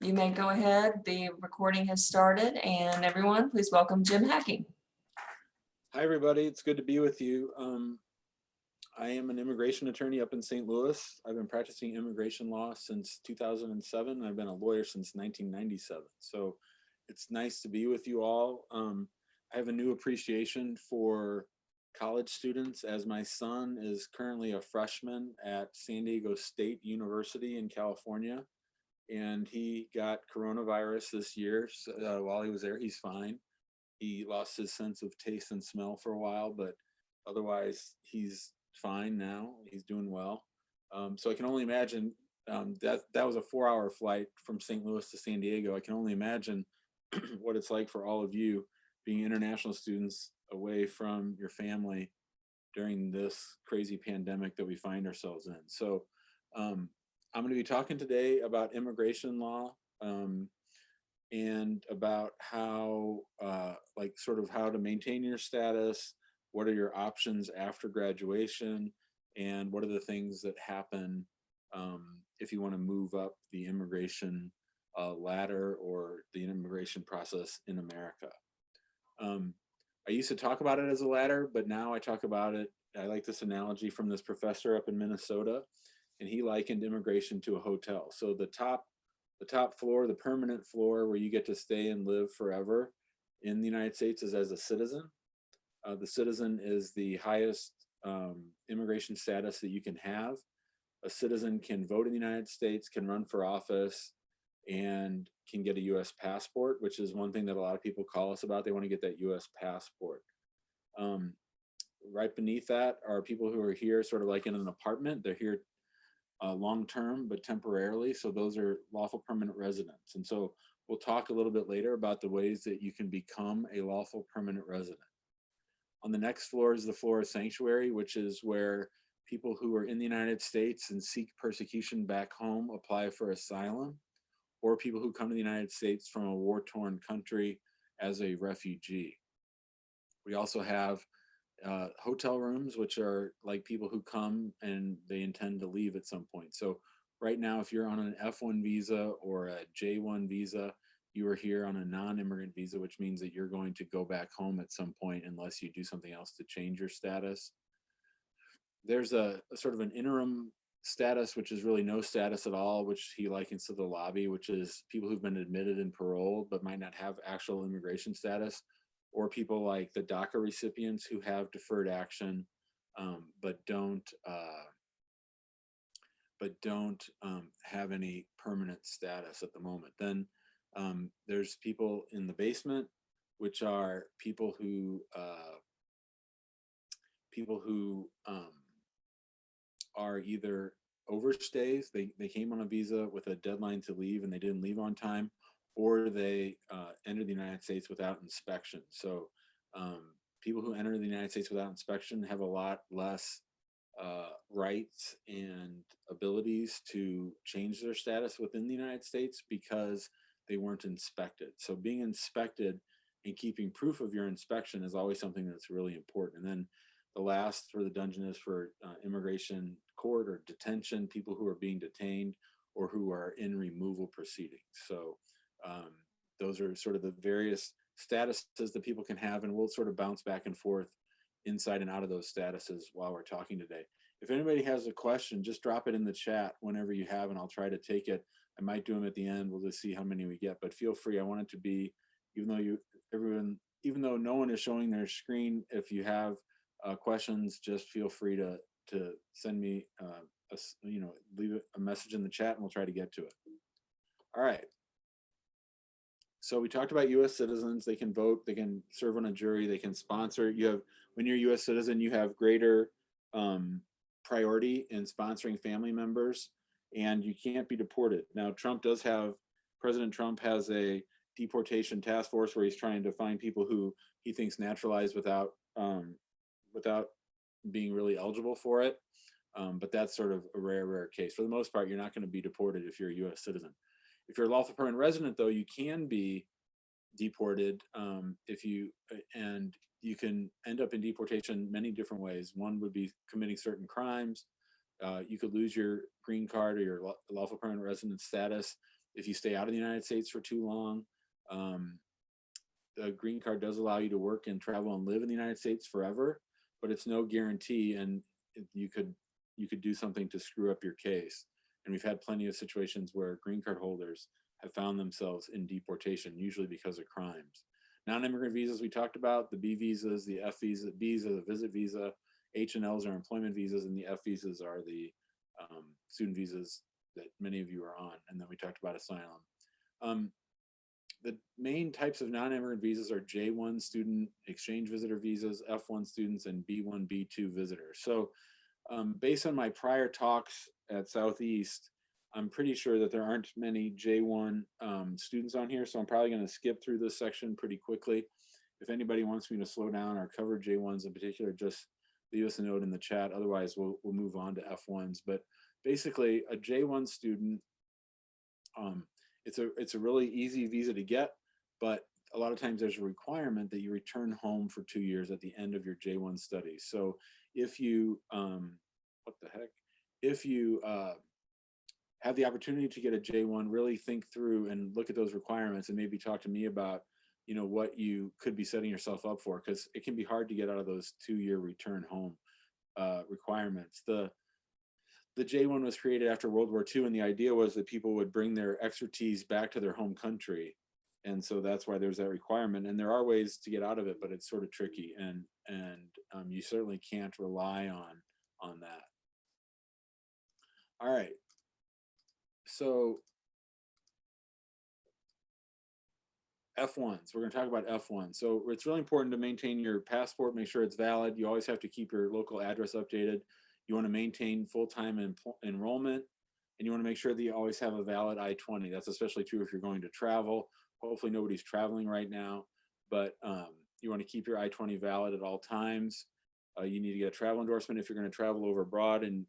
You may go ahead. The recording has started, and everyone, please welcome Jim Hacking. Hi, everybody. It's good to be with you. I am an immigration attorney up in St. Louis. I've been practicing immigration law since 2007. I've been a lawyer since 1997. So it's nice to be with you all. I have a new appreciation for college students, as my son is currently a freshman at San Diego State University in California. And he got coronavirus this year. So, while he was there, he's fine. He lost his sense of taste and smell for a while, but otherwise he's fine now. He's doing well. So I can only imagine that was a 4-hour flight from St. Louis to San Diego. I can only imagine what it's like for all of you being international students away from your family during this crazy pandemic that we find ourselves in. So I'm going to be talking today about immigration law and about how, sort of how to maintain your status, what are your options after graduation, and what are the things that happen if you want to move up the immigration ladder or the immigration process in America. I used to talk about it as a ladder, but now I talk about it, I like this analogy from this professor up in Minnesota, and he likened immigration to a hotel. So the top floor, the permanent floor where you get to stay and live forever in the United States is as a citizen. The citizen is the highest immigration status that you can have. A citizen can vote in the United States, can run for office, and can get a US passport, which is one thing that a lot of people call us about. They want to get that US passport. Right beneath that are people who are here sort of like in an apartment. They're here long-term, but temporarily. So those are lawful permanent residents. And so we'll talk a little bit later about the ways that you can become a lawful permanent resident. On the next floor is the floor of sanctuary, which is where people who are in the United States and seek persecution back home apply for asylum, or people who come to the United States from a war-torn country as a refugee. We also have hotel rooms, which are like people who come and they intend to leave at some point. So right now, if you're on an F1 visa or a J1 visa, you are here on a non-immigrant visa, which means that you're going to go back home at some point unless you do something else to change your status. There's a sort of an interim status, which is really no status at all, which he likens to the lobby, which is people who've been admitted and paroled but might not have actual immigration status, or people like the DACA recipients who have deferred action but don't have any permanent status at the moment. Then there's people in the basement, which are people who are either overstays. They came on a visa with a deadline to leave and they didn't leave on time, or they entered the United States without inspection. So people who enter the United States without inspection have a lot less rights and abilities to change their status within the United States because they weren't inspected. So being inspected and keeping proof of your inspection is always something that's really important. And then the last for the dungeon is for immigration court or detention, people who are being detained or who are in removal proceedings. So those are sort of the various statuses that people can have, and we'll sort of bounce back and forth inside and out of those statuses while we're talking today. If anybody has a question, just drop it in the chat whenever you have, and I'll try to take it. I might do them at the end. We'll just see how many we get, but feel free. I want it to be, even though no one is showing their screen, if you have questions, just feel free to send me, leave a message in the chat and we'll try to get to it. All right. So we talked about U.S. citizens. They can vote, they can serve on a jury, they can sponsor. When you're a U.S. citizen, you have greater priority in sponsoring family members, and you can't be deported. Now, President Trump has a deportation task force where he's trying to find people who he thinks naturalized without being really eligible for it. But that's sort of a rare case. For the most part, you're not going to be deported if you're a U.S. citizen. If you're a lawful permanent resident, though, you can be deported and you can end up in deportation many different ways. One would be committing certain crimes. You could lose your green card or your lawful permanent resident status if you stay out of the United States for too long. The green card does allow you to work and travel and live in the United States forever, but it's no guarantee, and you could do something to screw up your case. And we've had plenty of situations where green card holders have found themselves in deportation, usually because of crimes. Non-immigrant visas we talked about, the B visas, the F visa, the visit visa, H and Ls are employment visas, and the F visas are the student visas that many of you are on. And then we talked about asylum. The main types of non-immigrant visas are J1 student exchange visitor visas, F1 students, and B1, B2 visitors. So based on my prior talks at Southeast, I'm pretty sure that there aren't many J1 students on here, so I'm probably going to skip through this section pretty quickly. If anybody wants me to slow down or cover J1s in particular, just leave us a note in the chat. Otherwise, we'll move on to F1s. But basically, a J1 student, it's a really easy visa to get, but a lot of times there's a requirement that you return home for 2 years at the end of your J1 studies. So if you, if you have the opportunity to get a J1, really think through and look at those requirements, and maybe talk to me about, what you could be setting yourself up for, because it can be hard to get out of those 2-year return home requirements. The J1 was created after World War II, and the idea was that people would bring their expertise back to their home country. And so that's why there's that requirement. And there are ways to get out of it, but it's sort of tricky, and you certainly can't rely on that. All right. So F1s, we're going to talk about F1. So it's really important to maintain your passport, make sure it's valid. You always have to keep your local address updated. You want to maintain full-time enrollment, and you want to make sure that you always have a valid I-20. That's especially true if you're going to travel. Hopefully nobody's traveling right now, but you want to keep your I-20 valid at all times. You need to get a travel endorsement if you're going to travel over abroad, and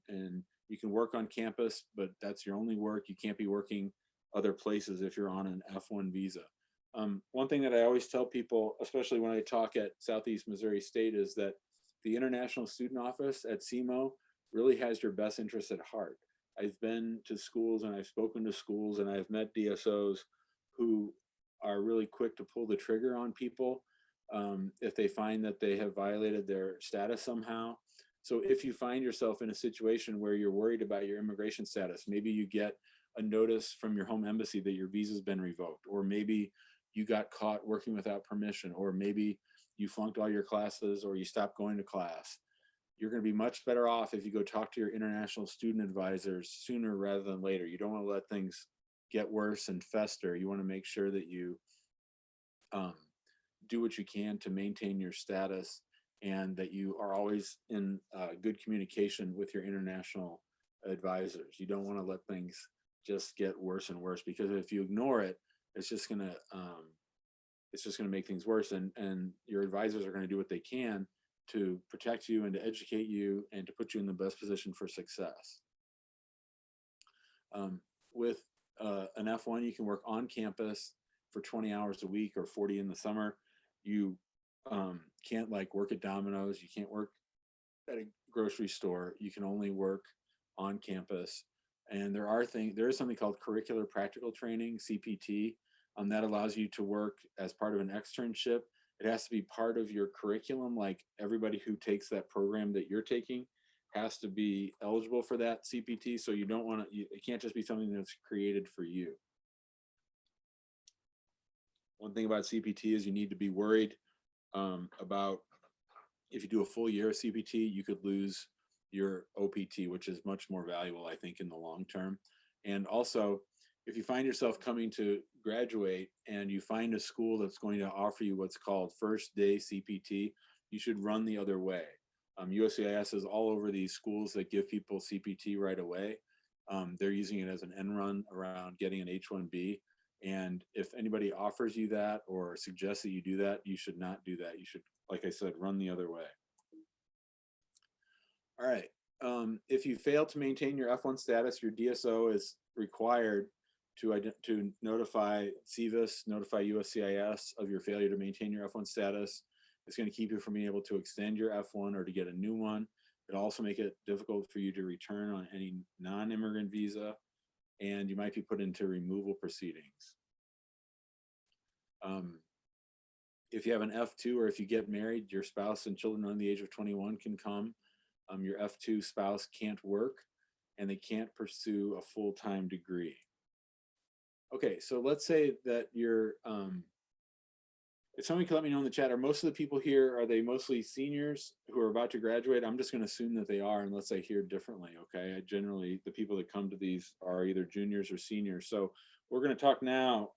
you can work on campus, but that's your only work. You can't be working other places if you're on an F1 visa. One thing that I always tell people, especially when I talk at Southeast Missouri State, is that the International Student Office at SEMO really has your best interests at heart. I've been to schools and I've spoken to schools, and I've met DSOs who are really quick to pull the trigger on people if they find that they have violated their status somehow. So if you find yourself in a situation where you're worried about your immigration status, maybe you get a notice from your home embassy that your visa's been revoked, or maybe you got caught working without permission, or maybe you flunked all your classes, or you stopped going to class, you're going to be much better off if you go talk to your international student advisors sooner rather than later. You don't want to let things get worse and fester. You want to make sure that you do what you can to maintain your status, and that you are always in good communication with your international advisors. You don't want to let things just get worse and worse, because if you ignore it, it's just going to make things worse, and your advisors are going to do what they can to protect you and to educate you and to put you in the best position for success. With an F1, you can work on campus for 20 hours a week or 40 in the summer. You can't work at Domino's. You can't work at a grocery store. You can only work on campus. And there is something called curricular practical training, CPT, that allows you to work as part of an externship. It has to be part of your curriculum. Like everybody who takes that program that you're taking has to be eligible for that CPT. So you don't want to, it can't just be something that's created for you. One thing about CPT is you need to be worried about if you do a full year of CPT, you could lose your OPT, which is much more valuable, I think, in the long term. And also, if you find yourself coming to graduate and you find a school that's going to offer you what's called first day CPT, you should run the other way. USCIS is all over these schools that give people CPT right away. They're using it as an end run around getting an H1B. And if anybody offers you that or suggests that you do that, you should not do that. You should, like I said, run the other way. All right. If you fail to maintain your F1 status, your DSO is required to notify CVIS, notify USCIS of your failure to maintain your F1 status. It's going to keep you from being able to extend your F1 or to get a new one. It'll also make it difficult for you to return on any non-immigrant visa. and you might be put into removal proceedings. If you have an F2 or if you get married, your spouse and children under the age of 21 can come. Your F2 spouse can't work and they can't pursue a full-time degree. Okay, so let's say that you're, if somebody can let me know in the chat, are most of the people here, are they mostly seniors who are about to graduate? I'm just going to assume that they are unless I hear differently, okay? Generally, the people that come to these are either juniors or seniors. So we're going to talk now,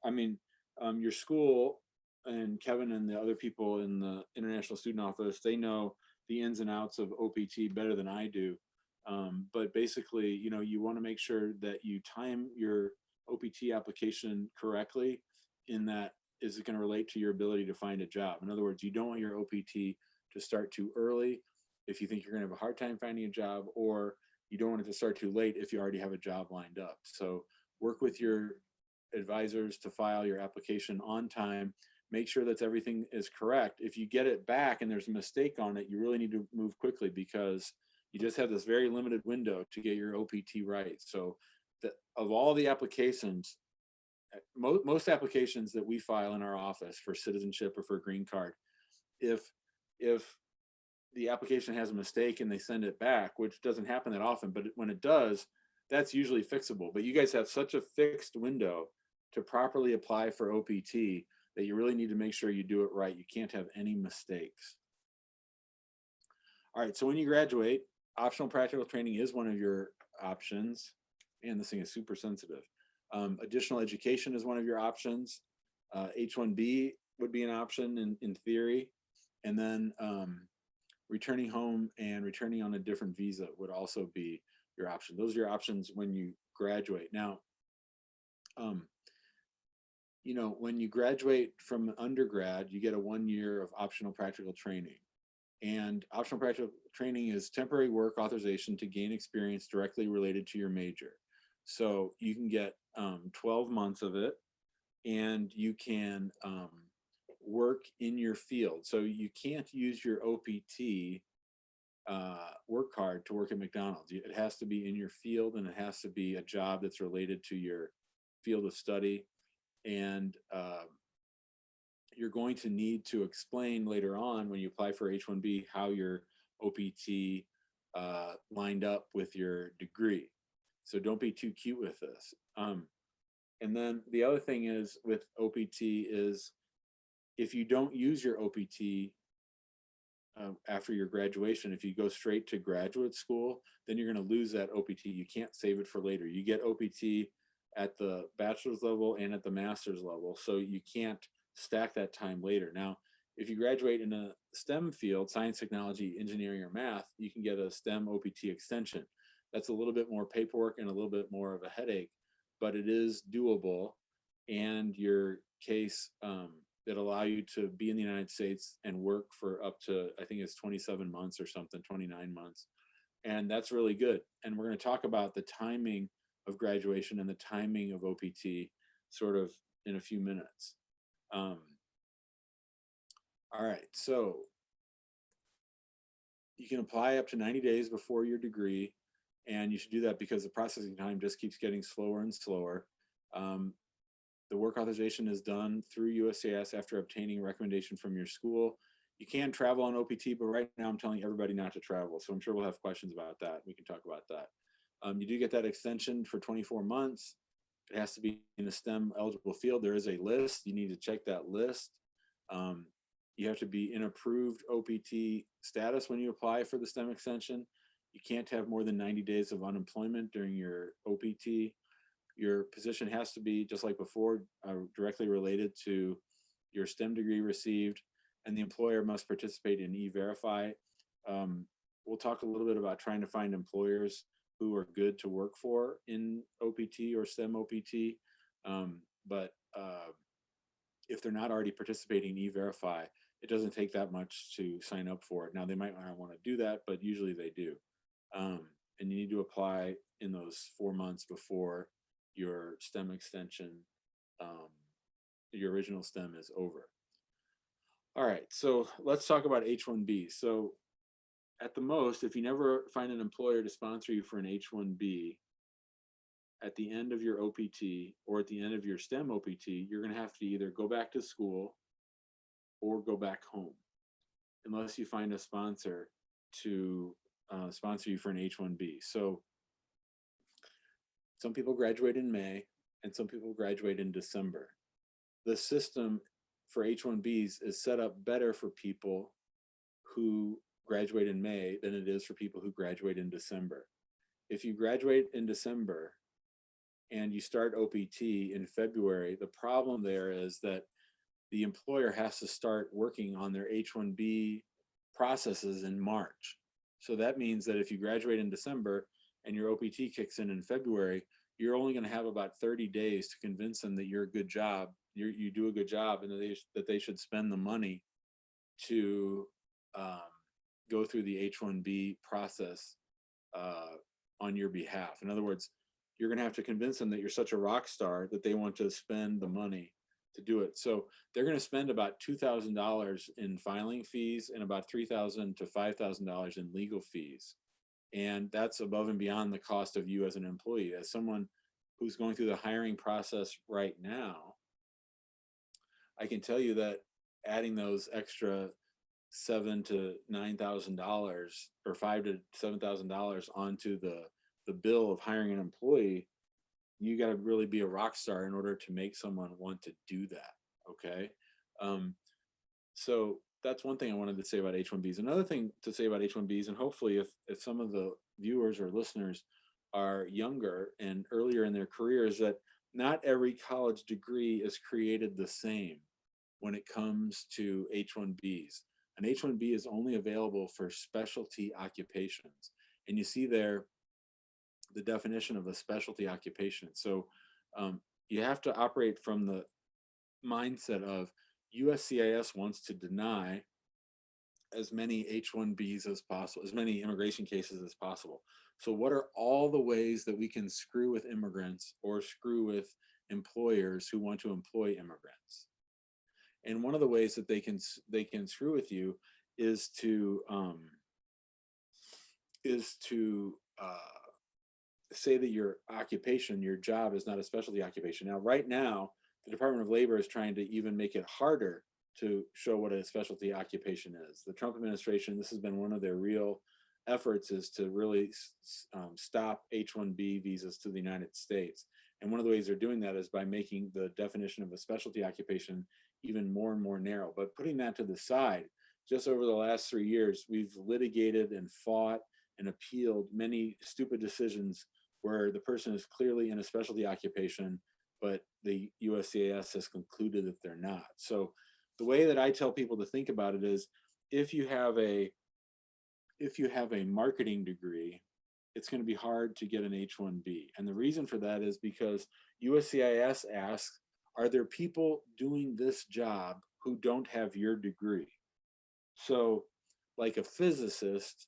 your school and Kevin and the other people in the International Student Office, they know the ins and outs of OPT better than I do. But basically, you want to make sure that you time your OPT application correctly, in that is it going to relate to your ability to find a job. In other words, you don't want your OPT to start too early if you think you're going to have a hard time finding a job, or you don't want it to start too late if you already have a job lined up. So work with your advisors to file your application on time. Make sure that everything is correct. If you get it back and there's a mistake on it, you really need to move quickly, because you just have this very limited window to get your OPT right. So of all the applications, most applications that we file in our office for citizenship or for a green card, if the application has a mistake and they send it back, which doesn't happen that often, but when it does, that's usually fixable. But you guys have such a fixed window to properly apply for OPT that you really need to make sure you do it right. You can't have any mistakes. All right, so when you graduate, optional practical training is one of your options. And this thing is super sensitive. Additional education is one of your options. H1B would be an option in theory. And then returning home and returning on a different visa would also be your option. Those are your options when you graduate. Now, when you graduate from undergrad, you get a 1 year of optional practical training. And optional practical training is temporary work authorization to gain experience directly related to your major. So you can get 12 months of it, and you can work in your field. So you can't use your OPT work card to work at McDonald's. It has to be in your field, and it has to be a job that's related to your field of study. And you're going to need to explain later on when you apply for H1B how your OPT lined up with your degree. So don't be too cute with this. And then the other thing is with OPT is if you don't use your OPT after your graduation, if you go straight to graduate school, then you're going to lose that OPT. You can't save it for later. You get OPT at the bachelor's level and at the master's level, so you can't stack that time later. Now, if you graduate in a STEM field, science, technology, engineering, or math, you can get a STEM OPT extension. That's a little bit more paperwork and a little bit more of a headache, but it is doable. And your case that allow you to be in the United States and work for up to, I think it's 27 months or something, 29 months. And that's really good. And we're going to talk about the timing of graduation and the timing of OPT sort of in a few minutes. All right, so you can apply up to 90 days before your degree, and you should do that because the processing time just keeps getting slower and slower. The work authorization is done through USCIS after obtaining a recommendation from your school. You can travel on OPT, but right now I'm telling everybody not to travel. So I'm sure we'll have questions about that. We can talk about that. You do get that extension for 24 months. It has to be in a STEM eligible field. There is a list. You need to check that list. You have to be in approved OPT status when you apply for the STEM extension. You can't have more than 90 days of unemployment during your OPT. Your position has to be, just like before, directly related to your STEM degree received, and the employer must participate in E-Verify. We'll talk a little bit about trying to find employers who are good to work for in OPT or STEM OPT. But if they're not already participating in E-Verify, it doesn't take that much to sign up for it. Now, they might not want to do that, but usually they do. And you need to apply in those 4 months before your STEM extension, your original STEM is over. All right, so let's talk about H1B. So at the most, if you never find an employer to sponsor you for an H1B, at the end of your OPT or at the end of your STEM OPT, you're going to have to either go back to school or go back home, unless you find a sponsor to sponsor you for an H1B. So some people graduate in May and some people graduate in December. The system for H1Bs is set up better for people who graduate in May than it is for people who graduate in December. If you graduate in December and you start OPT in February, the problem there is that the employer has to start working on their H1B processes in March. So that means that if you graduate in December and your OPT kicks in February, you're only going to have about 30 days to convince them that you're a good job, you do a good job, and that they should spend the money to go through the H1B process on your behalf. In other words, you're going to have to convince them that you're such a rock star that they want to spend the money to do it. So they're going to spend about $2,000 in filing fees and about $3,000 to $5,000 in legal fees. And that's above and beyond the cost of you as an employee. As someone who's going through the hiring process right now, I can tell you that adding those extra $7,000 to $9,000 or $5,000 to $7,000 onto the bill of hiring an employee, you got to really be a rock star in order to make someone want to do that. Okay. So that's one thing I wanted to say about H1Bs. Another thing to say about H1Bs, and hopefully if some of the viewers or listeners are younger and earlier in their career, is that not every college degree is created the same when it comes to H1Bs. An H1B is only available for specialty occupations. And you see there the definition of a specialty occupation. So you have to operate from the mindset of USCIS wants to deny as many H1Bs as possible, as many immigration cases as possible. So what are all the ways that we can screw with immigrants or screw with employers who want to employ immigrants? And one of the ways that they can screw with you is to say that your occupation, your job, is not a specialty occupation. Now, right now, the Department of Labor is trying to even make it harder to show what a specialty occupation is. The Trump administration, this has been one of their real efforts, is to really stop H1B visas to the United States. And one of the ways they're doing that is by making the definition of a specialty occupation even more and more narrow. But putting that to the side, just over the last 3 years, we've litigated and fought and appealed many stupid decisions where the person is clearly in a specialty occupation, but the USCIS has concluded that they're not. So the way that I tell people to think about it is, if you have a marketing degree, it's going to be hard to get an H1B. And the reason for that is because USCIS asks, are there people doing this job who don't have your degree? So like a physicist,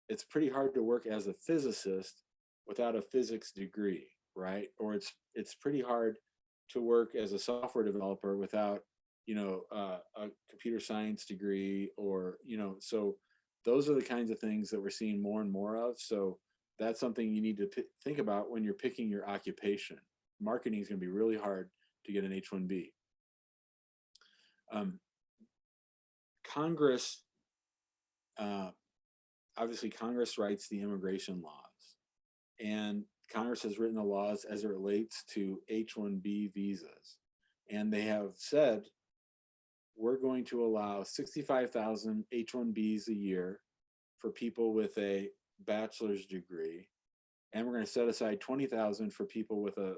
it's pretty hard to work as a physicist without a physics degree, right? Or it's pretty hard to work as a software developer without, a computer science degree, or, so those are the kinds of things that we're seeing more and more of. So that's something you need to think about when you're picking your occupation. Marketing is going to be really hard to get an H1B. Congress, obviously Congress writes the immigration laws, and Congress has written the laws as it relates to H1B visas. And they have said, we're going to allow 65,000 H1Bs a year for people with a bachelor's degree. And we're going to set aside 20,000 for people with a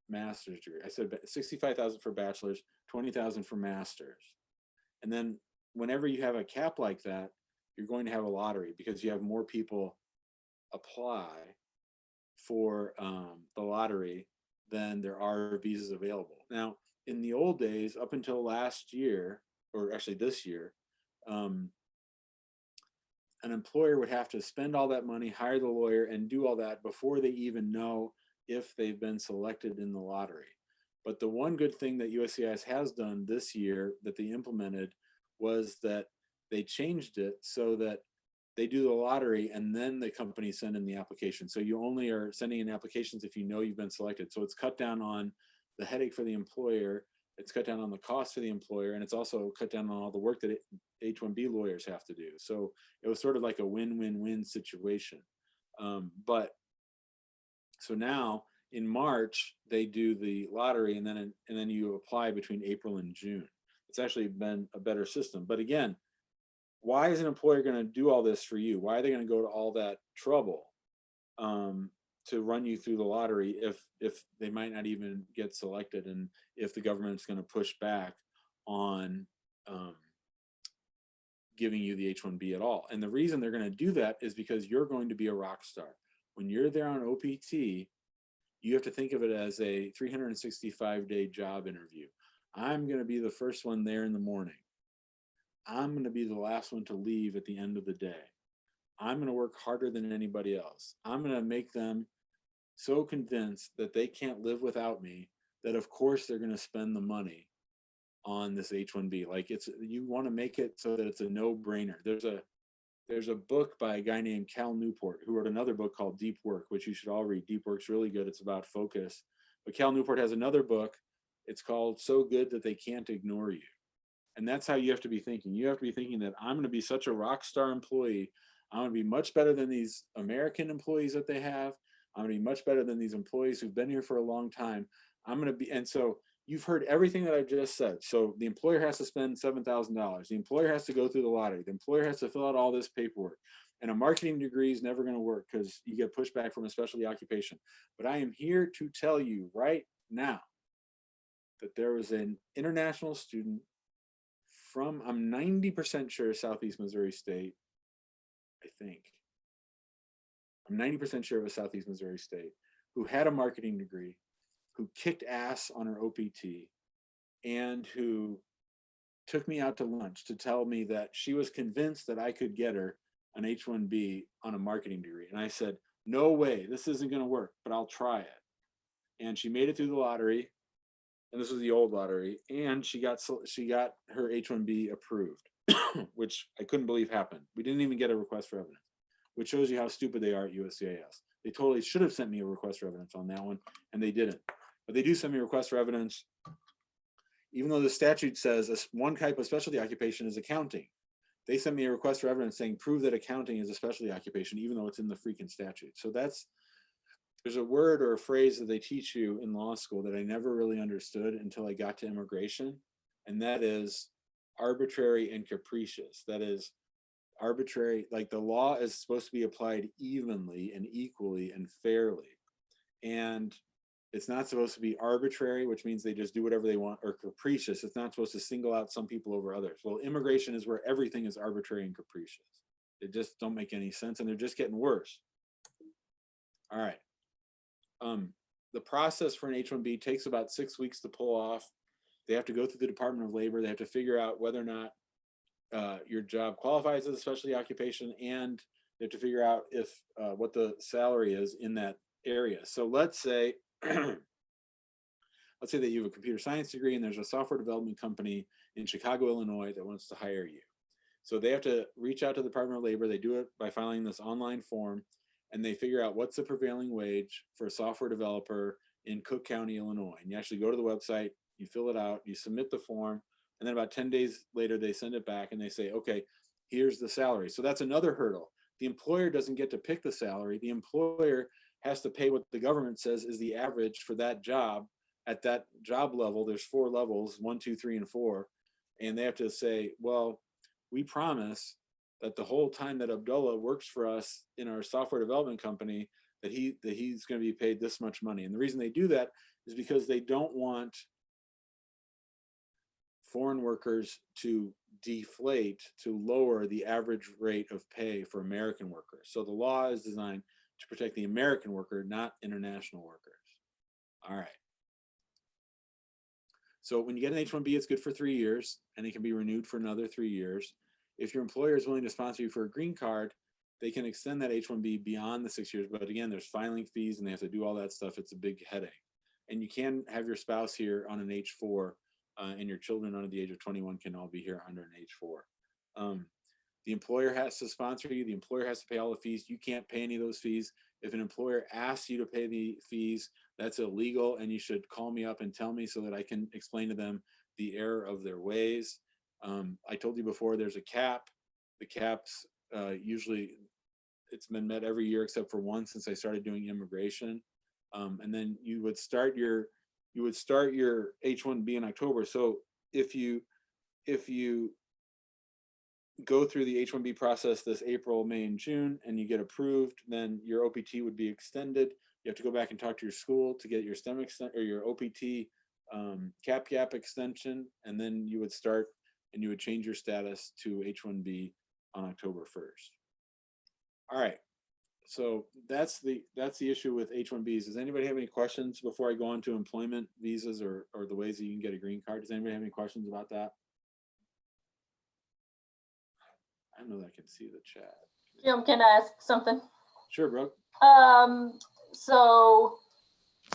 master's degree. I said 65,000 for bachelor's, 20,000 for masters. And then whenever you have a cap like that, you're going to have a lottery because you have more people apply for the lottery than there are visas available. Now, in the old days, up until last year, or actually this year, an employer would have to spend all that money, hire the lawyer, and do all that before they even know if they've been selected in the lottery. But the one good thing that USCIS has done this year that they implemented was that they changed it so that they do the lottery, and then the company send in the application. So you only are sending in applications if you know you've been selected. So it's cut down on the headache for the employer, it's cut down on the cost for the employer, and it's also cut down on all the work that H1B lawyers have to do. So it was sort of like a win-win-win situation. So now in March, they do the lottery, and then you apply between April and June. It's actually been a better system. But again, why is an employer going to do all this for you? Why are they going to go to all that trouble to run you through the lottery if they might not even get selected, and if the government's going to push back on giving you the H-1B at all? And the reason they're going to do that is because you're going to be a rock star. When you're there on OPT, you have to think of it as a 365-day job interview. I'm going to be the first one there in the morning. I'm going to be the last one to leave at the end of the day. I'm going to work harder than anybody else. I'm going to make them so convinced that they can't live without me that of course they're going to spend the money on this H-1B. Like, you want to make it so that it's a no-brainer. There's a book by a guy named Cal Newport who wrote another book called Deep Work, which you should all read. Deep Work's really good. It's about focus. But Cal Newport has another book. It's called So Good That They Can't Ignore You. And that's how you have to be thinking. You have to be thinking that I'm going to be such a rock star employee. I'm going to be much better than these American employees that they have. I'm going to be much better than these employees who've been here for a long time. I'm going to be, and so you've heard everything that I've just said. So the employer has to spend $7,000. The employer has to go through the lottery. The employer has to fill out all this paperwork. And a marketing degree is never going to work because you get pushback from a specialty occupation. But I am here to tell you right now that there was an international student from, I'm 90% sure, Southeast Missouri State, I think. I'm 90% sure it was Southeast Missouri State, who had a marketing degree, who kicked ass on her OPT, and who took me out to lunch to tell me that she was convinced that I could get her an H-1B on a marketing degree. And I said, no way, this isn't going to work, but I'll try it. And she made it through the lottery, and this was the old lottery, and she got her H-1B approved, which I couldn't believe happened. We didn't even get a request for evidence, which shows you how stupid they are at USCIS. They totally should have sent me a request for evidence on that one, and they didn't. But they do send me a request for evidence, even though the statute says one type of specialty occupation is accounting. They sent me a request for evidence saying, prove that accounting is a specialty occupation, even though it's in the freaking statute. So there's a word or a phrase that they teach you in law school that I never really understood until I got to immigration, and that is arbitrary and capricious. That is arbitrary, like the law is supposed to be applied evenly and equally and fairly. And it's not supposed to be arbitrary, which means they just do whatever they want, or capricious. It's not supposed to single out some people over others. Well, immigration is where everything is arbitrary and capricious. They just don't make any sense, and they're just getting worse. All right. The process for an H-1B takes about 6 weeks to pull off. They have to go through the Department of Labor. They have to figure out whether or not your job qualifies as a specialty occupation, and they have to figure out if what the salary is in that area. So let's say that you have a computer science degree and there's a software development company in Chicago, Illinois that wants to hire you. So they have to reach out to the Department of Labor. They do it by filing this online form, and they figure out what's the prevailing wage for a software developer in Cook County, Illinois. And you actually go to the website, you fill it out, you submit the form, and then about 10 days later, they send it back and they say, okay, here's the salary. So that's another hurdle. The employer doesn't get to pick the salary. The employer has to pay what the government says is the average for that job. At that job level, there's 4 levels, 1, 2, 3, and 4. And they have to say, well, we promise that the whole time that Abdullah works for us in our software development company, that he's going to be paid this much money. And the reason they do that is because they don't want foreign workers to deflate, to lower the average rate of pay for American workers. So the law is designed to protect the American worker, not international workers. All right. So when you get an H-1B, it's good for 3 years, and it can be renewed for another 3 years. If your employer is willing to sponsor you for a green card, they can extend that H-1B beyond the 6 years. But again, there's filing fees and they have to do all that stuff. It's a big headache. And you can have your spouse here on an H-4, and your children under the age of 21 can all be here under an H-4. The employer has to sponsor you. The employer has to pay all the fees. You can't pay any of those fees. If an employer asks you to pay the fees, that's illegal, and you should call me up and tell me so that I can explain to them the error of their ways. I told you before, there's a cap. The caps usually, it's been met every year except for one since I started doing immigration. And then you would start your H1B in October. So if you go through the H1B process this April, May, and June, and you get approved, then your OPT would be extended. You have to go back and talk to your school to get your STEM or your OPT cap extension, and then you would start and you would change your status to H1B on October 1st. All right, so that's the issue with H1Bs. Does anybody have any questions before I go on to employment visas or the ways that you can get a green card? Does anybody have any questions about that? I know that I can see the chat. Jim, can I ask something? Sure, bro. So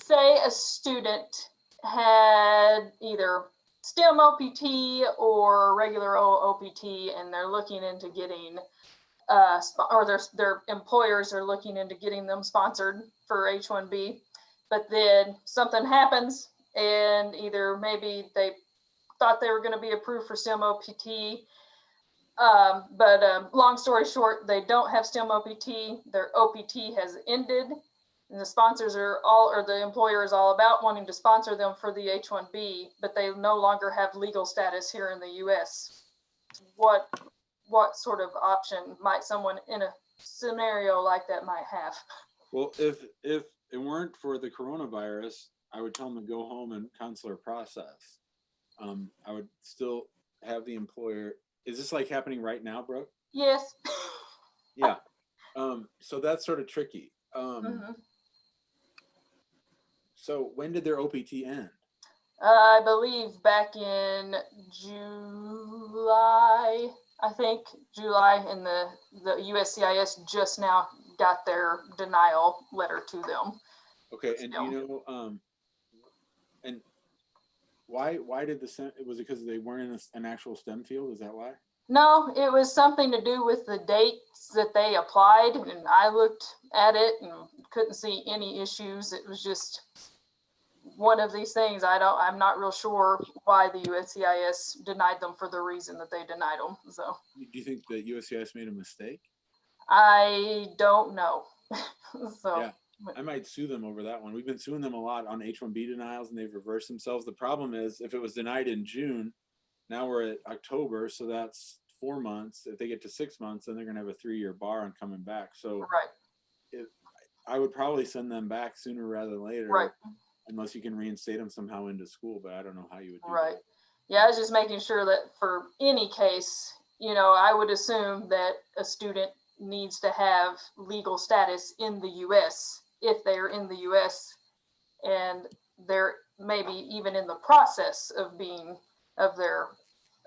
say a student had either STEM OPT or regular OPT, and they're looking into getting, or their employers are looking into getting them sponsored for H1B, but then something happens and either maybe they thought they were going to be approved for STEM OPT, but long story short, they don't have STEM OPT. Their OPT has ended, and the sponsors are all, or the employer is all about wanting to sponsor them for the H1B, but they no longer have legal status here in the U.S. What sort of option might someone in a scenario like that might have? Well, if it weren't for the coronavirus, I would tell them to go home and consular process. I would still have the employer. Is this like happening right now, bro? Yes. Yeah. So that's sort of tricky. So when did their OPT end? I believe back in July, I think July, and the USCIS just now got their denial letter to them. Okay, and you know, and why did was it because they weren't in an actual STEM field? Is that why? No, it was something to do with the dates that they applied, and I looked at it and couldn't see any issues. It was just one of these things. I'm not real sure why the USCIS denied them for the reason that they denied them. So do you think that USCIS made a mistake? I don't know. So yeah, I might sue them over that one. We've been suing them a lot on H1B denials, and they've reversed themselves. The problem is, if it was denied in June, now we're at October, so that's 4 months. If they get to 6 months, then they're going to have a 3-year bar on coming back. So right. I would probably send them back sooner rather than later, right. Unless you can reinstate them somehow into school, but I don't know how you would do right. that. Yeah, I was just making sure that for any case, I would assume that a student needs to have legal status in the U.S. if they're in the U.S. and they're maybe even in the process of their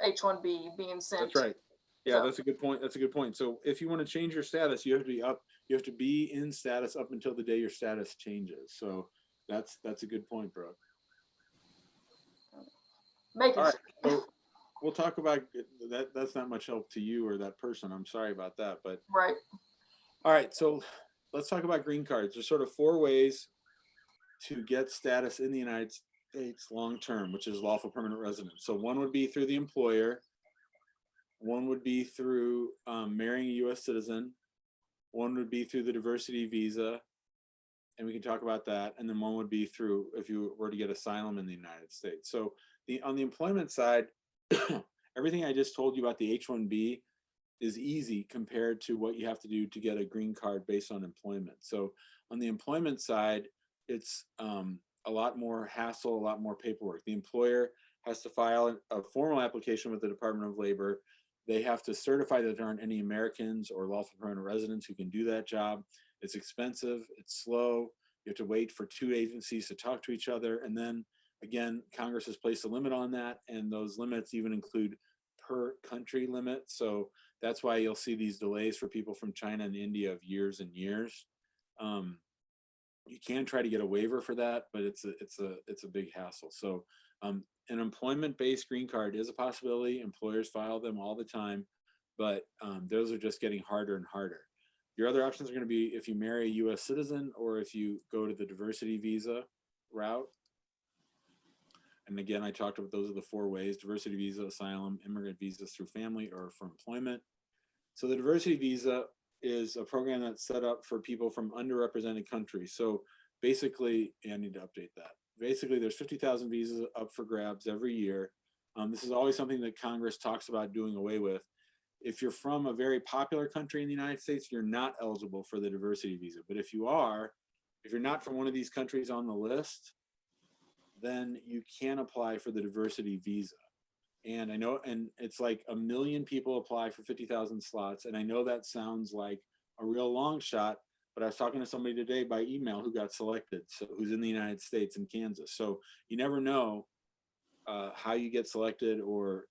H1B being sent. That's right. Yeah, so that's a good point. That's a good point. So if you want to change your status, you have to be in status up until the day your status changes. So that's a good point, bro. Making All right, sure. so we'll talk about that. That's not much help to you or that person. I'm sorry about that, but right. All right, so let's talk about green cards. There's sort of 4 ways to get status in the United States long term, which is lawful permanent residence. So one would be through the employer. One would be through marrying a U.S. citizen. One would be through the diversity visa, and we can talk about that. And then one would be through if you were to get asylum in the United States. So on the employment side, everything I just told you about the H1B is easy compared to what you have to do to get a green card based on employment. So on the employment side, it's a lot more hassle, a lot more paperwork. The employer has to file a formal application with the Department of Labor. They have to certify that there aren't any Americans or lawful permanent residents who can do that job. It's expensive, it's slow. You have to wait for 2 agencies to talk to each other. And then again, Congress has placed a limit on that. And those limits even include per country limits. So that's why you'll see these delays for people from China and India of years and years. You can try to get a waiver for that, but it's a big hassle. So an employment-based green card is a possibility. Employers file them all the time. but those are just getting harder and harder. Your other options are going to be if you marry a U.S. citizen or if you go to the diversity visa route. And again, I talked about those are the 4 ways: diversity visa, asylum, immigrant visas through family or for employment. So the diversity visa is a program that's set up for people from underrepresented countries. So basically, I need to update that. Basically, there's 50,000 visas up for grabs every year. This is always something that Congress talks about doing away with. If you're from a very popular country in the United States, you're not eligible for the diversity visa. But if you're not from one of these countries on the list, then you can apply for the diversity visa. And I know, and it's like 1 million people apply for 50,000 slots. And I know that sounds like a real long shot, but I was talking to somebody today by email who got selected, so who's in the United States in Kansas. So you never know how you get selected, or,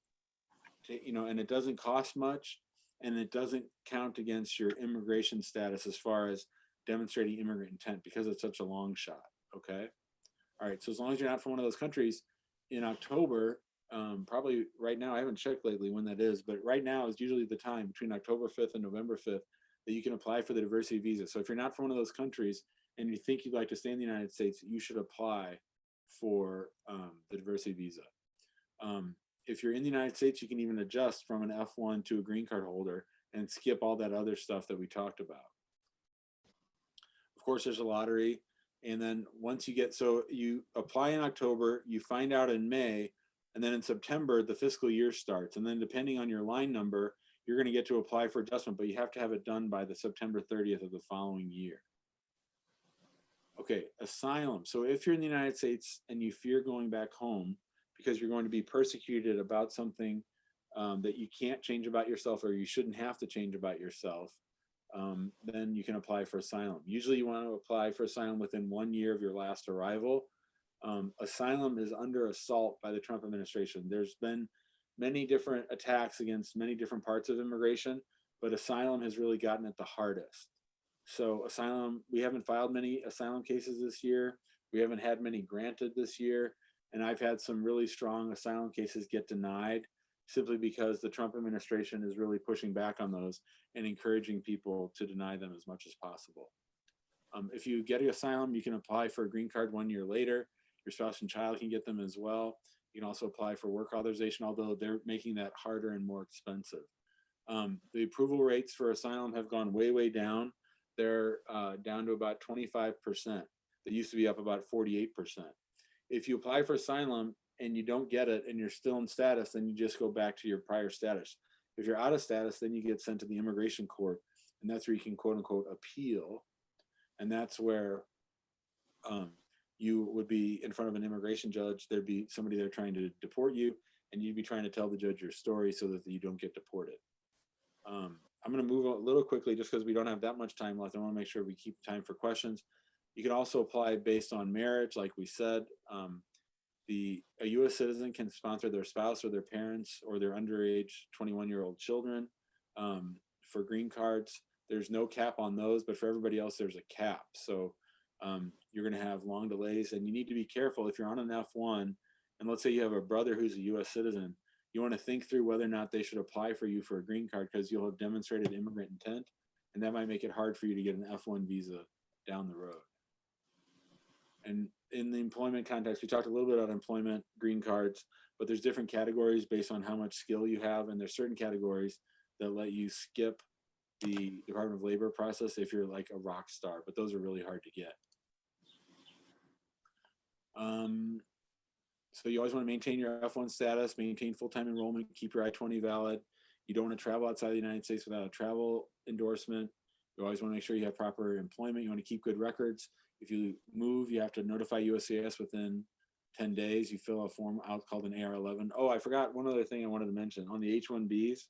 you know, and it doesn't cost much, and it doesn't count against your immigration status as far as demonstrating immigrant intent, because it's such a long shot. Okay. All right. So as long as you're not from one of those countries, in October, probably right now, I haven't checked lately when that is, but right now is usually the time between October 5th and November 5th that you can apply for the diversity visa. So if you're not from one of those countries and you think you'd like to stay in the United States, you should apply for the diversity visa. If you're in the United States, you can even adjust from an F1 to a green card holder and skip all that other stuff that we talked about. Of course, there's a lottery. And then once you get, so you apply in October, you find out in May, and then in September, the fiscal year starts. And then depending on your line number, you're going to get to apply for adjustment, but you have to have it done by the September 30th of the following year. Okay, asylum. So if you're in the United States and you fear going back home because you're going to be persecuted about something that you can't change about yourself, or you shouldn't have to change about yourself, then you can apply for asylum. Usually you want to apply for asylum within 1 year of your last arrival. Asylum is under assault by the Trump administration. There's been many different attacks against many different parts of immigration, but asylum has really gotten it the hardest. So asylum, we haven't filed many asylum cases this year. We haven't had many granted this year. And I've had some really strong asylum cases get denied simply because the Trump administration is really pushing back on those and encouraging people to deny them as much as possible. If you get asylum, you can apply for a green card 1 year later. Your spouse and child can get them as well. You can also apply for work authorization, although they're making that harder and more expensive. The approval rates for asylum have gone way, way down. They're down to about 25%. They used to be up about 48%. If you apply for asylum and you don't get it and you're still in status, then you just go back to your prior status. If you're out of status, then you get sent to the immigration court, and that's where you can quote unquote appeal. And that's where you would be in front of an immigration judge. There'd be somebody there trying to deport you, and you'd be trying to tell the judge your story so that you don't get deported. I'm going to move a little quickly just because we don't have that much time left. I want to make sure we keep time for questions. You can also apply based on marriage, like we said. A U.S. citizen can sponsor their spouse or their parents or their underage 21-year-old children for green cards. There's no cap on those, but for everybody else, there's a cap. So you're going to have long delays, and you need to be careful if you're on an F1, and let's say you have a brother who's a U.S. citizen. You want to think through whether or not they should apply for you for a green card, because you'll have demonstrated immigrant intent, and that might make it hard for you to get an F1 visa down the road. And in the employment context, we talked a little bit about employment green cards, but there's different categories based on how much skill you have, and there's certain categories that let you skip the Department of Labor process if you're like a rock star, but those are really hard to get. So you always want to maintain your F1 status, maintain full-time enrollment, keep your I-20 valid. You don't want to travel outside the United States without a travel endorsement. You always want to make sure you have proper employment. You want to keep good records. If you move, you have to notify USCIS within 10 days. You fill a form out called an AR-11. Oh, I forgot one other thing I wanted to mention. On the H-1Bs,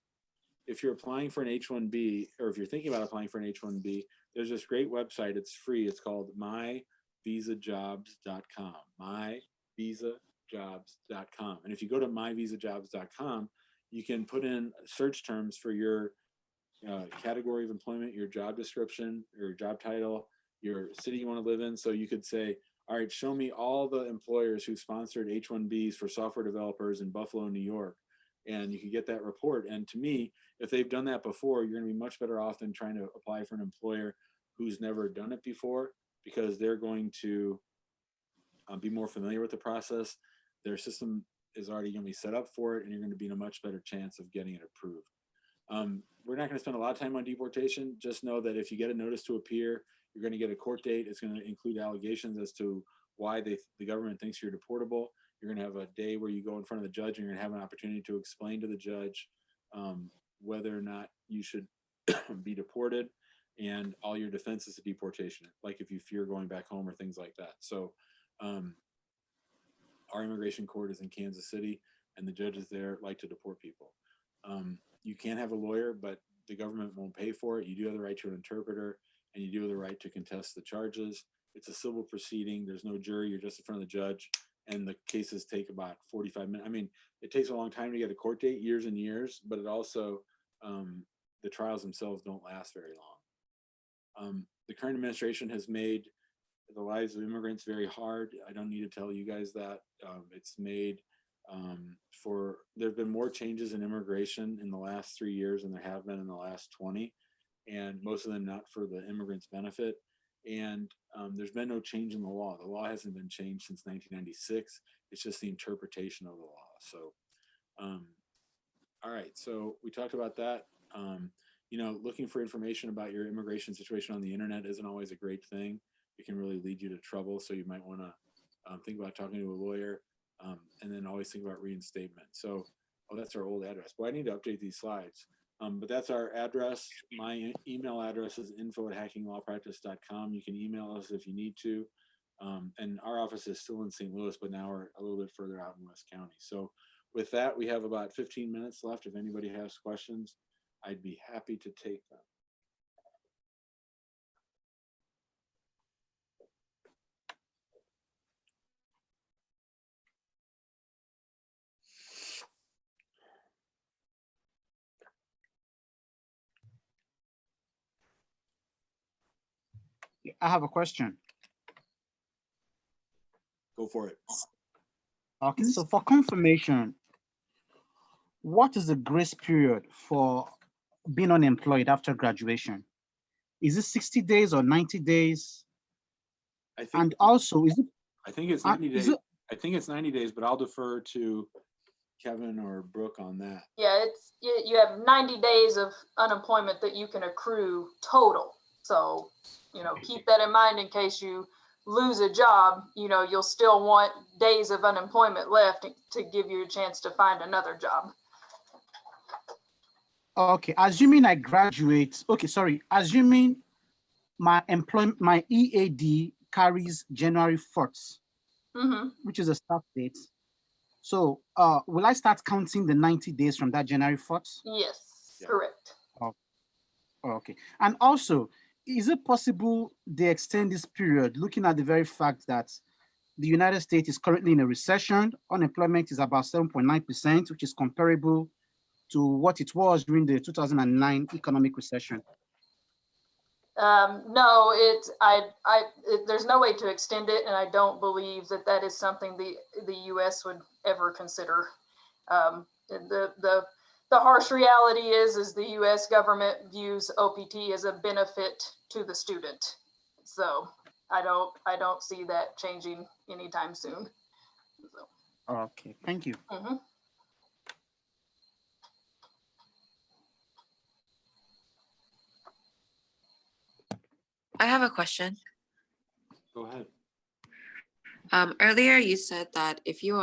if you're applying for an H-1B, or if you're thinking about applying for an H-1B, there's this great website. It's free. It's called myvisajobs.com. myvisajobs.com. And if you go to myvisajobs.com, you can put in search terms for your category of employment, your job description, your job title, your city you want to live in. So you could say, all right, show me all the employers who sponsored H-1Bs for software developers in Buffalo, New York. and you can get that report. And to me, if they've done that before, you're going to be much better off than trying to apply for an employer who's never done it before, because they're going to be more familiar with the process. Their system is already going to be set up for it, and you're going to be in a much better chance of getting it approved. We're not going to spend a lot of time on deportation. Just know that if you get a notice to appear, you're going to get a court date. It's going to include allegations as to why the government thinks you're deportable. You're going to have a day where you go in front of the judge, and you're going to have an opportunity to explain to the judge whether or not you should be deported, and all your defenses of deportation, like if you fear going back home or things like that. So our immigration court is in Kansas City, and the judges there like to deport people. You can have a lawyer, but the government won't pay for it. You do have the right to an interpreter, and you do have the right to contest the charges. It's a civil proceeding. There's no jury. You're just in front of the judge, and the cases take about 45 minutes. I mean, it takes a long time to get a court date, years and years, but it also, the trials themselves don't last very long. The current administration has made the lives of immigrants very hard. I don't need to tell you guys that. It's made there have been more changes in immigration in the last 3 years than there have been in the last 20, and most of them not for the immigrants' benefit. And there's been no change in the law. The law hasn't been changed since 1996. It's just the interpretation of the law. So, all right. So we talked about that. You know, looking for information about your immigration situation on the internet isn't always a great thing. It can really lead you to trouble. So you might want to think about talking to a lawyer, and then always think about reinstatement. So, oh, that's our old address. Well, I need to update these slides. But that's our address. My email address is info@hackinglawpractice.com. You can email us if you need to. And our office is still in St. Louis, but now we're a little bit further out in West County. So with that, we have about 15 minutes left. If anybody has questions, I'd be happy to take them. I have a question. Go for it. Okay, so for confirmation, what is the grace period for being unemployed after graduation? Is it 60 days or 90 days? I think, And also, is it? I think it's 90 days. I think it's 90 days, but I'll defer to Kevin or Brooke on that. Yeah, you have 90 days of unemployment that you can accrue total. So, you know, keep that in mind in case you lose a job. You know, you'll still want days of unemployment left to give you a chance to find another job. Okay, assuming I graduate. Okay, sorry. Assuming my employment, my EAD carries January 4th, which is a start date. So, will I start counting the 90 days from that January 4th? Yes, yeah. Correct. Oh, okay. And also, is it possible they extend this period, looking at the very fact that the United States is currently in a recession? Unemployment is about 7.9%, which is comparable to what it was during the 2009 economic recession. No, there's no way to extend it, and I don't believe that is something the U.S. would ever consider. The harsh reality is the U.S. government views OPT as a benefit to the student, so I don't see that changing anytime soon. So. Okay, thank you. I have a question. Go ahead. Earlier you said that if you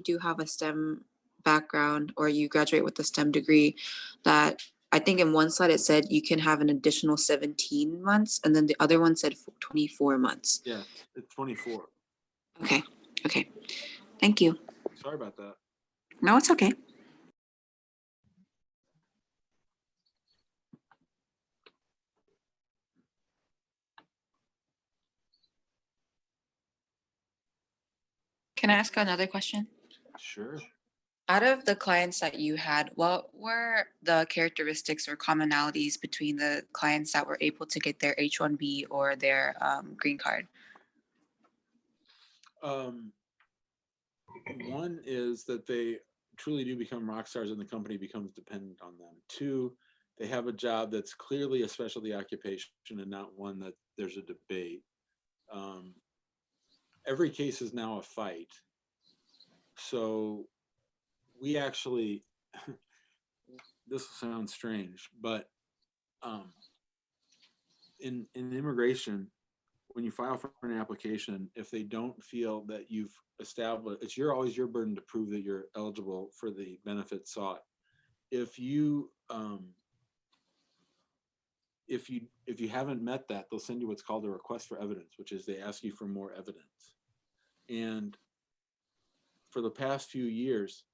do have a STEM background or you graduate with a STEM degree, that I think in one slide it said you can have an additional 17 months, and then the other one said 24 months. Yeah, it's 24. Okay. Thank you. Sorry about that. No, it's okay. Can I ask another question? Sure. Out of the clients that you had, what were the characteristics or commonalities between the clients that were able to get their H1B or their green card? One is that they truly do become rock stars and the company becomes dependent on them. Two, they have a job that's clearly a specialty occupation and not one that there's a debate. Every case is now a fight. So we actually, this will sound strange, but in immigration, when you file for an application, if they don't feel that you've established, it's always your burden to prove that you're eligible for the benefit sought. If you haven't met that, they'll send you what's called a request for evidence, which is they ask you for more evidence. And for the past few years,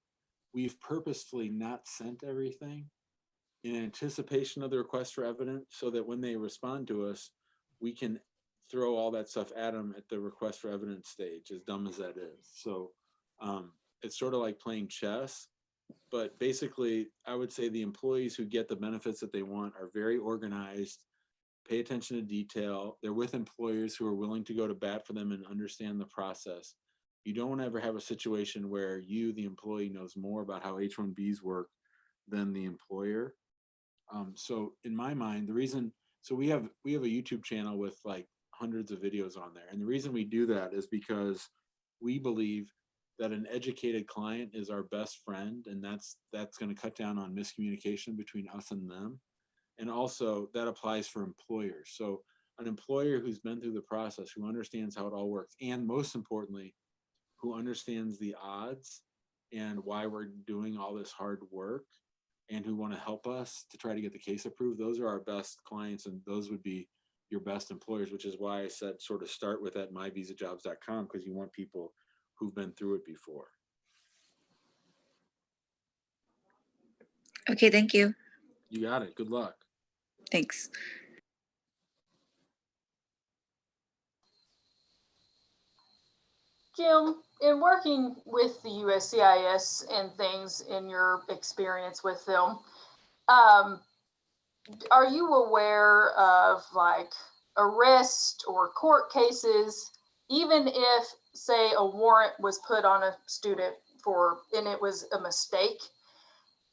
we've purposefully not sent everything in anticipation of the request for evidence, so that when they respond to us, we can throw all that stuff at them at the request for evidence stage, as dumb as that is. So it's sort of like playing chess, but basically I would say the employees who get the benefits that they want are very organized, pay attention to detail. They're with employers who are willing to go to bat for them and understand the process. You don't want to ever have a situation where you, the employee, knows more about how H-1Bs work than the employer. So in my mind, the reason, so we have a YouTube channel with like hundreds of videos on there. And the reason we do that is because we believe that an educated client is our best friend, and that's going to cut down on miscommunication between us and them. And also that applies for employers. So an employer who's been through the process, who understands how it all works, and most importantly, who understands the odds and why we're doing all this hard work, and who want to help us to try to get the case approved, those are our best clients, and those would be your best employers, which is why I said sort of start with at myvisajobs.com, because you want people who've been through it before. Okay, thank you. You got it. Good luck. Thanks. Jim, in working with the USCIS and things in your experience with them, are you aware of like arrest or court cases, even if, say, a warrant was put on a student and it was a mistake?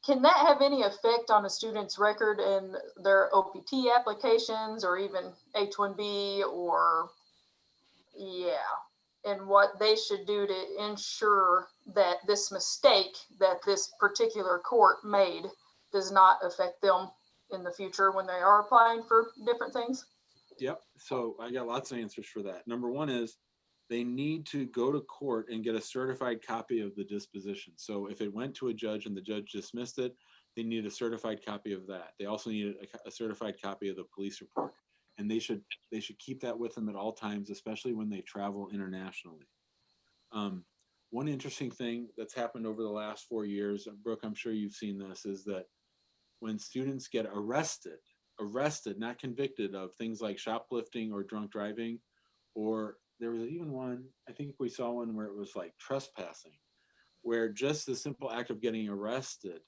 Can that have any effect on a student's record in their OPT applications or even H1B or, and what they should do to ensure that this mistake that this particular court made does not affect them in the future when they are applying for different things? Yep. So I got lots of answers for that. Number one is they need to go to court and get a certified copy of the disposition. So if it went to a judge and the judge dismissed it, they need a certified copy of that. They also need a certified copy of the police report. And they should keep that with them at all times, especially when they travel internationally. One interesting thing that's happened over the last 4 years, Brooke, I'm sure you've seen this, is that when students get arrested, not convicted of things like shoplifting or drunk driving, or there was even one, I think we saw one where it was like trespassing, where just the simple act of getting arrested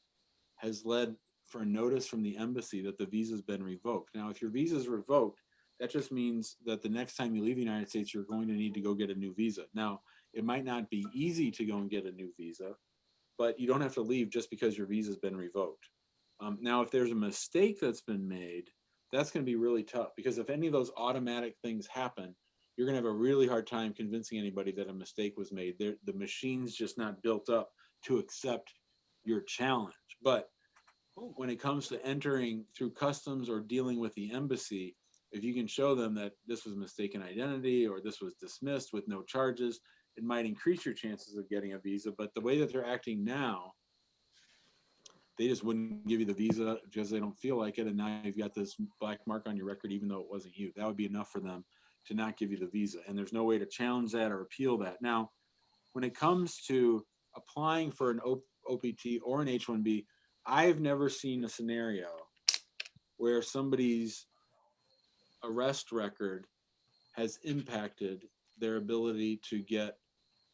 has led for a notice from the embassy that the visa's been revoked. Now, if your visa is revoked, that just means that the next time you leave the United States, you're going to need to go get a new visa. Now, it might not be easy to go and get a new visa, but you don't have to leave just because your visa's been revoked. Now, if there's a mistake that's been made, that's going to be really tough, because if any of those automatic things happen, you're going to have a really hard time convincing anybody that a mistake was made. The machine's just not built up to accept your challenge. But when it comes to entering through customs or dealing with the embassy, if you can show them that this was mistaken identity or this was dismissed with no charges, it might increase your chances of getting a visa. But the way that they're acting now, they just wouldn't give you the visa because they don't feel like it. And now you've got this black mark on your record, even though it wasn't you. That would be enough for them to not give you the visa. And there's no way to challenge that or appeal that. Now, when it comes to applying for an OPT or an H1B, I've never seen a scenario where somebody's arrest record has impacted their ability to get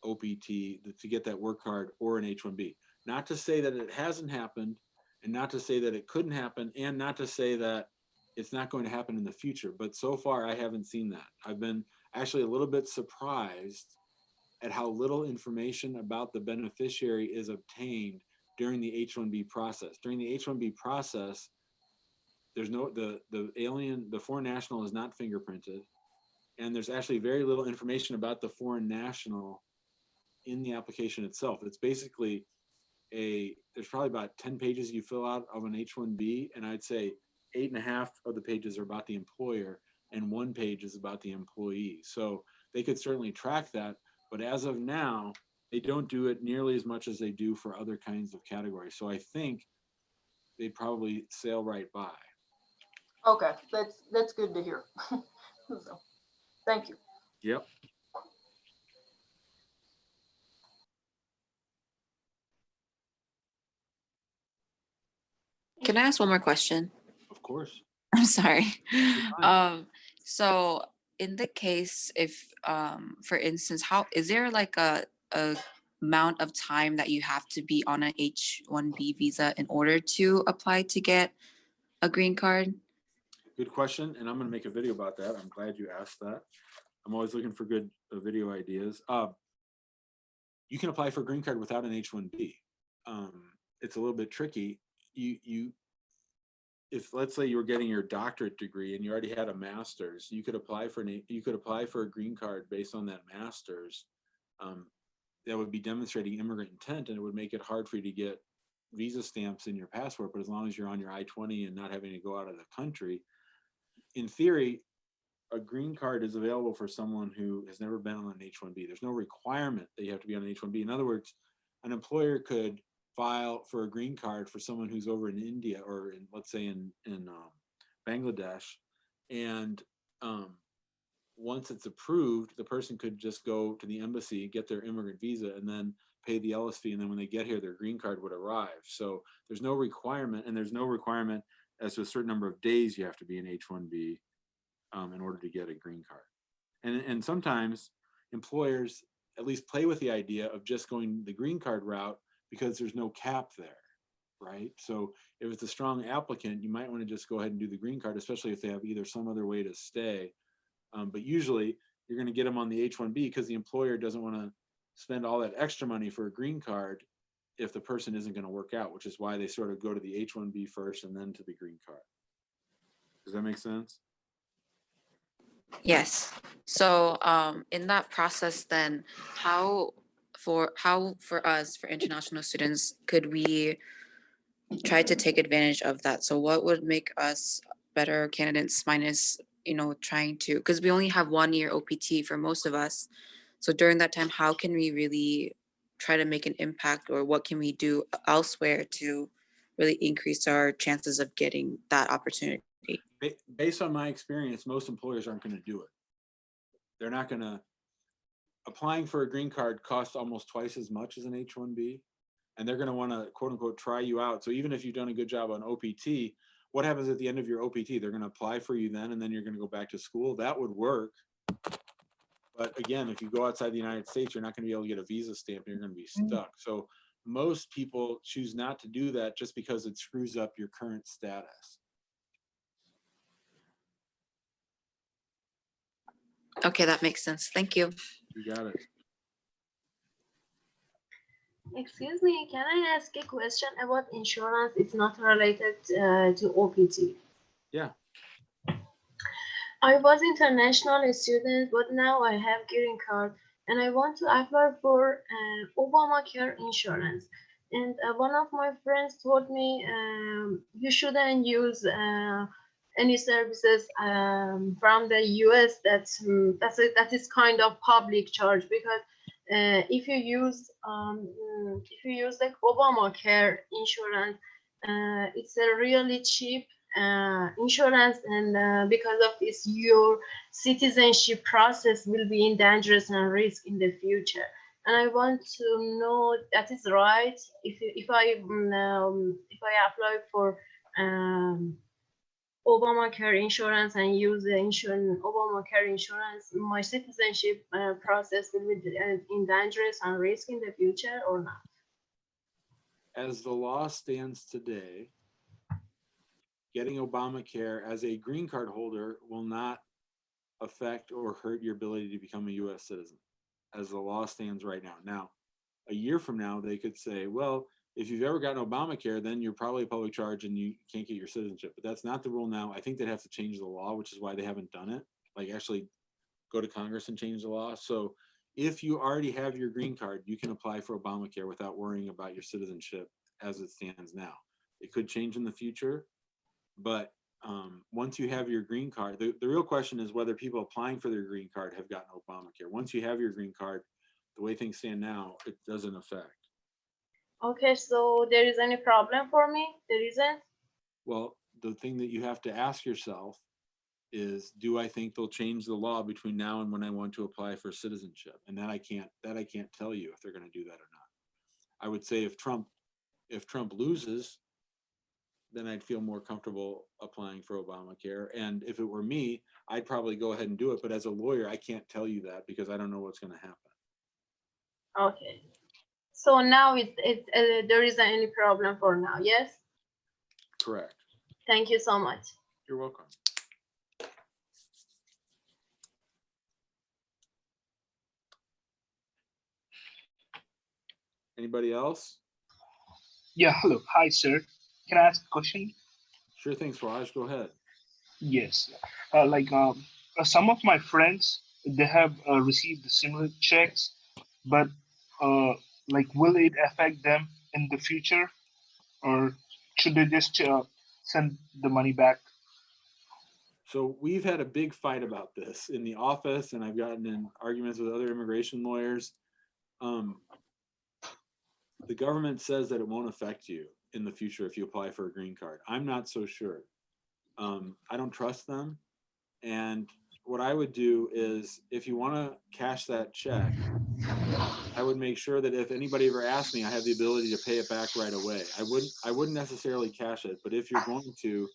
OPT, to get that work card or an H1B. Not to say that it hasn't happened, and not to say that it couldn't happen, and not to say that it's not going to happen in the future. But so far, I haven't seen that. I've been actually a little bit surprised at how little information about the beneficiary is obtained during the H1B process. During the H1B process, there's no, the foreign national is not fingerprinted, and there's actually very little information about the foreign national in the application itself. It's basically there's probably about 10 pages you fill out of an H1B, and I'd say 8.5 of the pages are about the employer and 1 page is about the employee. So they could certainly track that, but as of now, they don't do it nearly as much as they do for other kinds of categories. So I think they'd probably sail right by. Okay, that's good to hear. So, thank you. Yep. Can I ask one more question? Of course. I'm sorry. fine. So in the case, if for instance, how is there like a amount of time that you have to be on an H1B visa in order to apply to get a green card? Good question, and I'm going to make a video about that. I'm glad you asked that. I'm always looking for good video ideas. You can apply for a green card without an H1B. It's a little bit tricky. If let's say you were getting your doctorate degree and you already had a master's, you could apply for a green card based on that master's. That would be demonstrating immigrant intent, and it would make it hard for you to get visa stamps in your passport. But as long as you're on your I-20 and not having to go out of the country, in theory, a green card is available for someone who has never been on an H1B. There's no requirement that you have to be on an H1B. In other words, an employer could file for a green card for someone who's over in India or in, let's say in Bangladesh, and once it's approved, the person could just go to the embassy, get their immigrant visa, and then pay the LS fee, and then when they get here, their green card would arrive. So there's no requirement, and there's no requirement as to a certain number of days you have to be in H1B in order to get a green card. And sometimes employers at least play with the idea of just going the green card route because there's no cap there, right? So if it's a strong applicant, you might want to just go ahead and do the green card, especially if they have either some other way to stay. But usually you're going to get them on the H1B because the employer doesn't want to spend all that extra money for a green card if the person isn't going to work out, which is why they sort of go to the H1B first and then to the green card. Does that make sense? Yes. So in that process, then how for us, for international students, could we try to take advantage of that? So what would make us better candidates minus, trying to, because we only have 1 year OPT for most of us. So during that time, how can we really try to make an impact, or what can we do elsewhere to really increase our chances of getting that opportunity? Based on my experience, most employers aren't going to do it. They're not going to. Applying for a green card costs almost twice as much as an H1B, and they're going to want to quote unquote try you out. So even if you've done a good job on OPT, what happens at the end of your OPT? They're going to apply for you then, and then you're going to go back to school. That would work. But again, if you go outside the United States, you're not going to be able to get a visa stamp. You're going to be stuck. So most people choose not to do that just because it screws up your current status. Okay, that makes sense. Thank you. You got it. Excuse me, can I ask a question about insurance? It's not related to OPT. Yeah. I was international student, but now I have green card and I want to apply for Obamacare insurance. And one of my friends told me you shouldn't use any services from the US that is kind of public charge, because if you use like Obamacare insurance, it's a really cheap insurance, and because of this, your citizenship process will be in dangerous and risk in the future. And I want to know that is right. If I apply for Obamacare insurance and use the Obamacare insurance, my citizenship process will be in dangerous and risk in the future or not? As the law stands today, getting Obamacare as a green card holder will not affect or hurt your ability to become a US citizen, as the law stands right now. Now, a year from now, they could say, well, If you've ever gotten Obamacare, then you're probably a public charge and you can't get your citizenship. But that's not the rule now. I think they'd have to change the law, which is why they haven't done it. Like actually go to Congress and change the law. So if you already have your green card, you can apply for Obamacare without worrying about your citizenship as it stands now. It could change in the future, but once you have your green card, the real question is whether people applying for their green card have gotten Obamacare. Once you have your green card, the way things stand now, it doesn't affect. Okay, so there is any problem for me? There isn't? Well, the thing that you have to ask yourself is, do I think they'll change the law between now and when I want to apply for citizenship? And that I can't tell you if they're going to do that or not. I would say if Trump loses, then I'd feel more comfortable applying for Obamacare. And if it were me, I'd probably go ahead and do it. But as a lawyer, I can't tell you that because I don't know what's going to happen. Okay. So now there isn't any problem for now, yes? Correct. Thank you so much. You're welcome. Anybody else? Yeah, hello. Hi, sir. Can I ask a question? Sure thing, Swaraj. Go ahead. Yes. Some of my friends, they have received similar checks, but will it affect them in the future, or should they just send the money back? So we've had a big fight about this in the office, and I've gotten in arguments with other immigration lawyers. The government says that it won't affect you in the future if you apply for a green card. I'm not so sure. I don't trust them. And what I would do is, if you want to cash that check, I would make sure that if anybody ever asked me, I have the ability to pay it back right away. I wouldn't necessarily cash it, but if you're going to,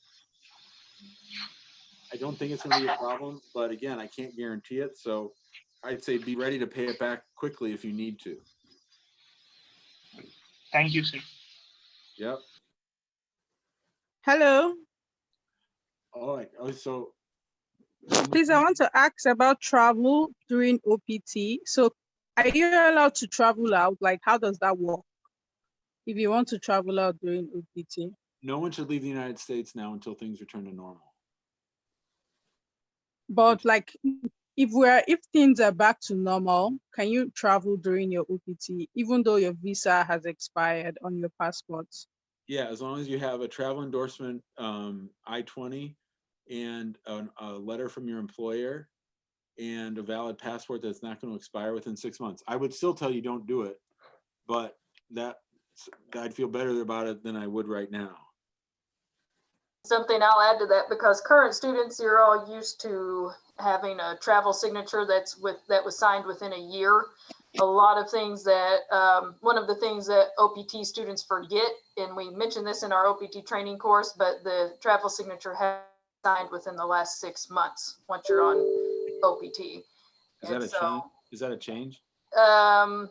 I don't think it's going to be a problem. But again, I can't guarantee it. So I'd say be ready to pay it back quickly if you need to. Thank you, sir. Yep. Hello, All right. Oh, so please, I want to ask about travel during OPT. So are you allowed to travel out? Like, how does that work? If you want to travel out during OPT? no one should leave the United States now until things return to normal. But like, if things are back to normal, can you travel during your OPT, even though your visa has expired on your passport? Yeah, as long as you have a travel endorsement, I-20, and a letter from your employer, and a valid passport that's not going to expire within 6 months. I would still tell you don't do it, but I'd feel better about it than I would right now. Something I'll add to that, because current students, you're all used to having a travel signature that was signed within a year. A lot of things that, one of the things that OPT students forget, and we mentioned this in our OPT training course, but the travel signature has signed within the last 6 months once you're on OPT. Is that a change? Is that a change? In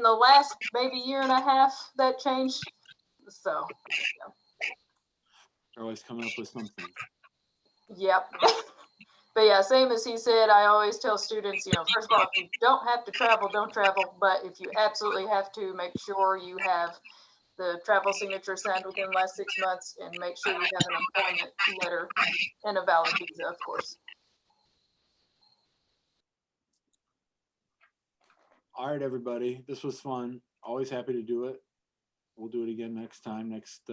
the last maybe year and a half, that changed. So, yeah. They're always coming up with something. Yep. But yeah, same as he said, I always tell students, first of all, if you don't have to travel, don't travel. But if you absolutely have to, make sure you have the travel signature signed within the last 6 months, and make sure you have an employment letter and a valid visa, of course. All right, everybody. This was fun. Always happy to do it. We'll do it again next time, next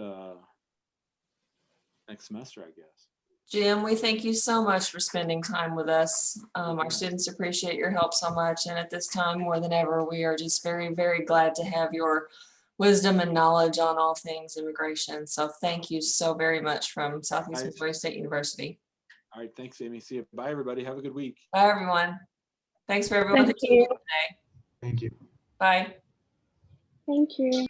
semester, I guess. Jim, we thank you so much for spending time with us. Our students appreciate your help so much. And at this time, more than ever, we are just very, very glad to have your wisdom and knowledge on all things immigration. So thank you so very much from Southeast Missouri State University. All right. Thanks, Amy. See you. Bye, everybody. Have a good week. Bye, everyone. Thanks for everyone who tuned in today. Thank you. Bye. Thank you.